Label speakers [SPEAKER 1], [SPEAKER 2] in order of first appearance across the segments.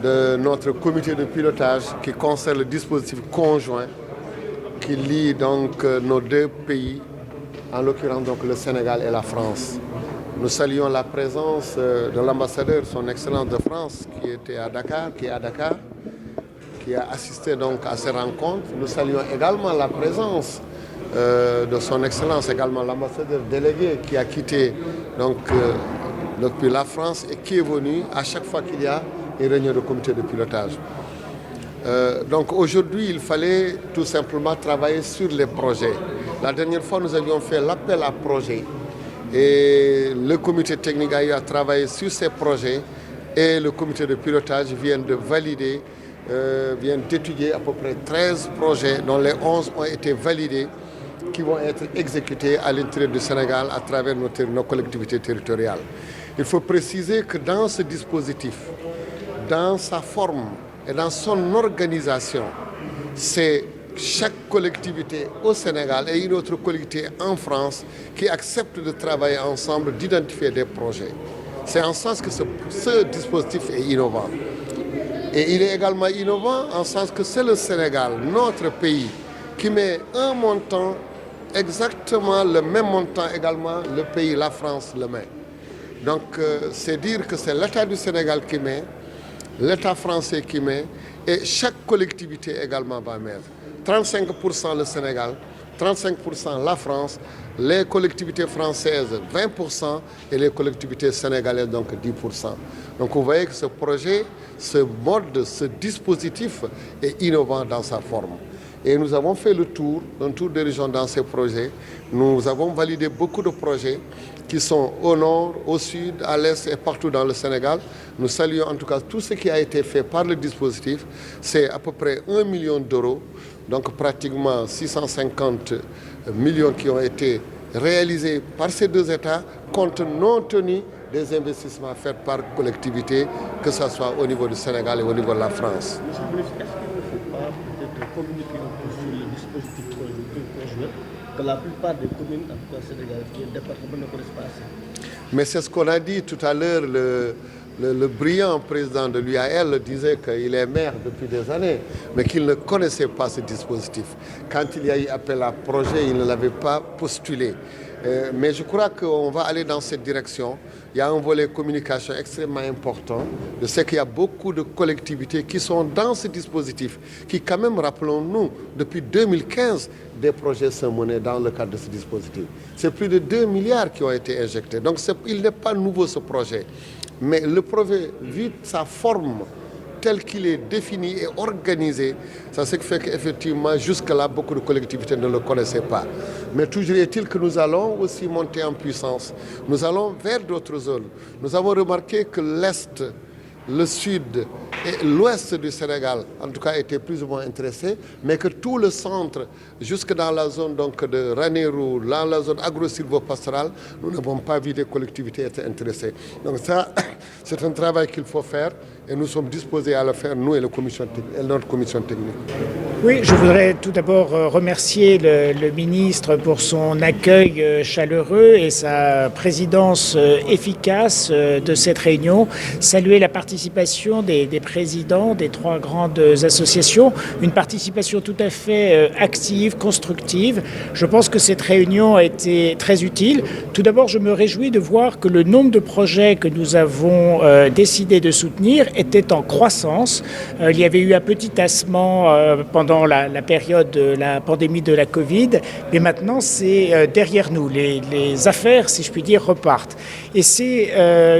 [SPEAKER 1] De notre comité de pilotage qui concerne le dispositif conjoint qui lie donc nos deux pays, en l'occurrence donc le Sénégal et la France. Nous saluons la présence de l'ambassadeur, son Excellence de France, qui est à Dakar, qui a assisté donc à ces rencontres. Nous saluons également la présence de son Excellence, également l'ambassadeur délégué qui a quitté donc depuis la France et qui est venu à chaque fois qu'il y a une réunion de comité de pilotage. Donc aujourd'hui, il fallait tout simplement travailler sur les projets. La dernière fois, nous avions fait l'appel à projets et le comité technique a eu à travailler sur ces projets et le comité de pilotage vient de valider, vient d'étudier à peu près 13 projets dont les 11 ont été validés qui vont être exécutés à l'intérieur du Sénégal à travers nos collectivités territoriales. Il faut préciser que dans ce dispositif, dans sa forme et dans son organisation, c'est chaque collectivité au Sénégal et une autre collectivité en France qui acceptent de travailler ensemble, d'identifier des projets. C'est en ce sens que ce dispositif est innovant. Et il est également innovant en ce sens que c'est le Sénégal, notre pays, qui met un montant, exactement le même montant également, le pays, la France, le met. Donc c'est dire que c'est l'État du Sénégal qui met, l'État français qui met et chaque collectivité également va mettre. 35% le Sénégal, 35% la France, les collectivités françaises 20% et les collectivités sénégalaises donc 10%. Donc vous voyez que ce projet, ce mode, ce dispositif est innovant dans sa forme. Et nous avons fait un tour de région dans ces projets. Nous avons validé beaucoup de projets qui sont au nord, au sud, à l'est et partout dans le Sénégal. Nous saluons en tout cas tout ce qui a été fait par le dispositif. C'est à peu près 1 million d'euros, donc pratiquement 650 millions qui ont été réalisés par ces deux États, compte non tenu des investissements faits par collectivité, que ce soit au niveau du Sénégal et au niveau de la France.
[SPEAKER 2] Monsieur le ministre, est-ce qu'il ne faut pas peut-être communiquer un peu sur le dispositif conjoint que la plupart des communes, en tout cas sénégalaises, qui est le département, ne connaissent pas assez?
[SPEAKER 1] Mais c'est ce qu'on a dit tout à l'heure. Le brillant président de l'UAL disait qu'il est maire depuis des années, mais qu'il ne connaissait pas ce dispositif. Quand il y a eu appel à projet, il ne l'avait pas postulé. Mais je crois qu'on va aller dans cette direction. Il y a un volet communication extrêmement important. Je sais qu'il y a beaucoup de collectivités qui sont dans ce dispositif, qui quand même, rappelons-nous, depuis 2015, des projets sont menés dans le cadre de ce dispositif. C'est plus de 2 milliards qui ont été injectés. Donc il n'est pas nouveau ce projet. Mais le projet, vu sa forme tel qu'il est défini et organisé, ça ce qui fait qu'effectivement, jusque-là, beaucoup de collectivités ne le connaissaient pas. Mais toujours est-il que nous allons aussi monter en puissance. Nous allons vers d'autres zones. Nous avons remarqué que l'Est, le Sud et l'Ouest du Sénégal, en tout cas, étaient plus ou moins intéressés, mais que tout le centre, jusque dans la zone donc, de Ranérou, dans la zone agro-silvopastorale, nous n'avons pas vu des collectivités être intéressées. Donc ça, c'est un travail qu'il faut faire et nous sommes disposés à le faire, nous et notre commission technique.
[SPEAKER 3] Oui, je voudrais tout d'abord remercier le ministre pour son accueil chaleureux et sa présidence efficace de cette réunion. Saluer la participation des présidents des 3 grandes associations, une participation tout à fait active, constructive. Je pense que cette réunion a été très utile. Tout d'abord, je me réjouis de voir que le nombre de projets que nous avons décidé de soutenir était en croissance. Il y avait eu un petit tassement pendant la période de la pandémie de la Covid, mais maintenant c'est derrière nous. Les affaires, si je puis dire, repartent. Et c'est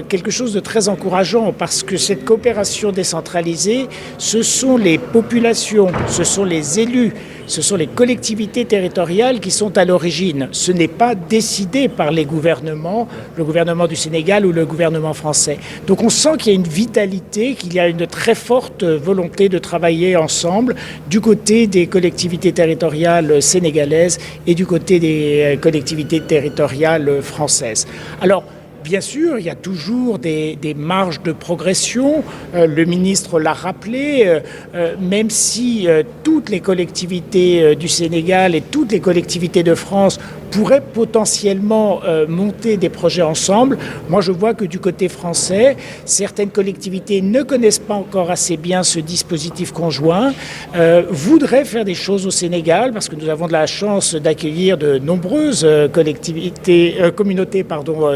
[SPEAKER 3] quelque chose de très encourageant parce que cette coopération décentralisée, ce sont les populations, ce sont les élus, ce sont les collectivités territoriales qui sont à l'origine. Ce n'est pas décidé par les gouvernements, le gouvernement du Sénégal ou le gouvernement français. Donc on sent qu'il y a une vitalité, qu'il y a une très forte volonté de travailler ensemble du côté des collectivités territoriales sénégalaises et du côté des collectivités territoriales françaises. Alors, bien sûr, il y a toujours des marges de progression. Le ministre l'a rappelé, même si toutes les collectivités du Sénégal et toutes les collectivités de France pourraient potentiellement monter des projets ensemble. Moi, je vois que du côté français, certaines collectivités ne connaissent pas encore assez bien ce dispositif conjoint, voudraient faire des choses au Sénégal, parce que nous avons de la chance d'accueillir de nombreuses communautés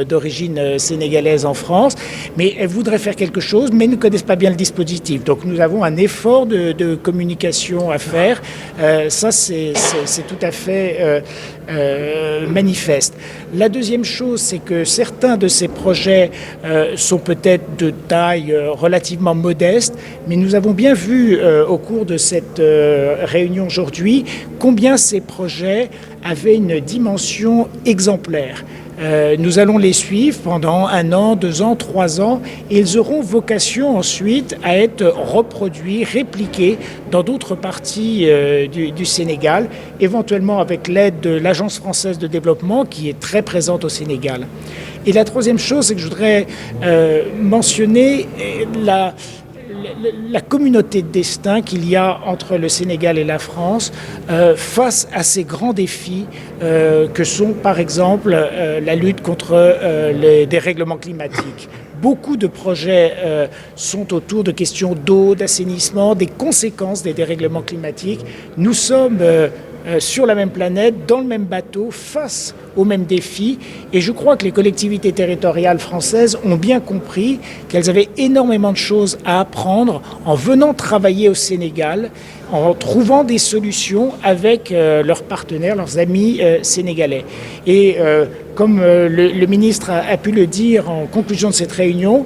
[SPEAKER 3] d'origine sénégalaise en France, mais elles voudraient faire quelque chose, mais ne connaissent pas bien le dispositif. Donc nous avons un effort de communication à faire. Ça, c'est tout à fait manifeste. La deuxième chose, c'est que certains de ces projets sont peut-être de taille relativement modeste, mais nous avons bien vu au cours de cette réunion aujourd'hui combien ces projets avaient une dimension exemplaire. Nous allons les suivre pendant 1 an, 2 ans, 3 ans, et ils auront vocation ensuite à être reproduits, répliqués dans d'autres parties du Sénégal, éventuellement avec l'aide de l'Agence française de développement qui est très présente au Sénégal. Et la troisième chose, c'est que je voudrais mentionner la communauté de destin qu'il y a entre le Sénégal et la France face à ces grands défis que sont par exemple la lutte contre les dérèglements climatiques. Beaucoup de projets sont autour de questions d'eau, d'assainissement, des conséquences des dérèglements climatiques. Nous sommes sur la même planète, dans le même bateau, face aux mêmes défis. Et je crois que les collectivités territoriales françaises ont bien compris qu'elles avaient énormément de choses à apprendre en venant travailler au Sénégal, en trouvant des solutions avec leurs partenaires, leurs amis sénégalais. Et comme le ministre a pu le dire en conclusion de cette réunion,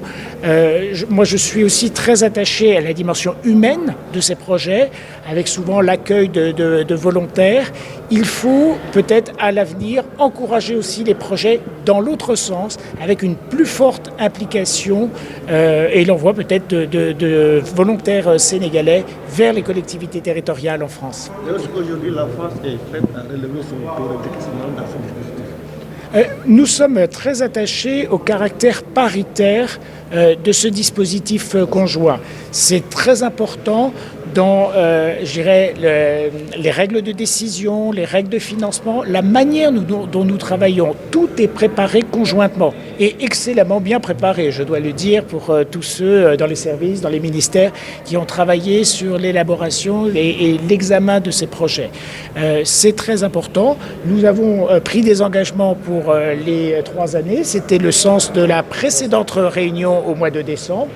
[SPEAKER 3] moi je suis aussi très attaché à la dimension humaine de ces projets, avec souvent l'accueil de volontaires. Il faut peut-être à l'avenir encourager aussi les projets dans l'autre sens, avec une plus forte implication et l'envoi peut-être de volontaires sénégalais vers les collectivités territoriales en France.
[SPEAKER 2] Est-ce qu'aujourd'hui la France est prête à relever son taux de décaissement dans ce dispositif ?
[SPEAKER 3] Nous sommes très attachés au caractère paritaire de ce dispositif conjoint. C'est très important dans les règles de décision, les règles de financement, la manière dont nous travaillons. Tout est préparé conjointement et excellemment bien préparé, je dois le dire, pour tous ceux dans les services, dans les ministères qui ont travaillé sur l'élaboration et l'examen de ces projets. C'est très important. Nous avons pris des engagements pour les 3 années. C'était le sens de la précédente réunion au mois de décembre.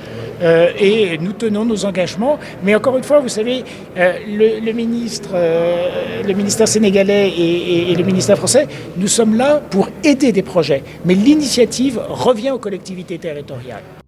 [SPEAKER 3] Et nous tenons nos engagements. Mais encore une fois, vous savez, le ministère sénégalais et le ministère français, nous sommes là pour aider des projets. Mais l'initiative revient aux collectivités territoriales.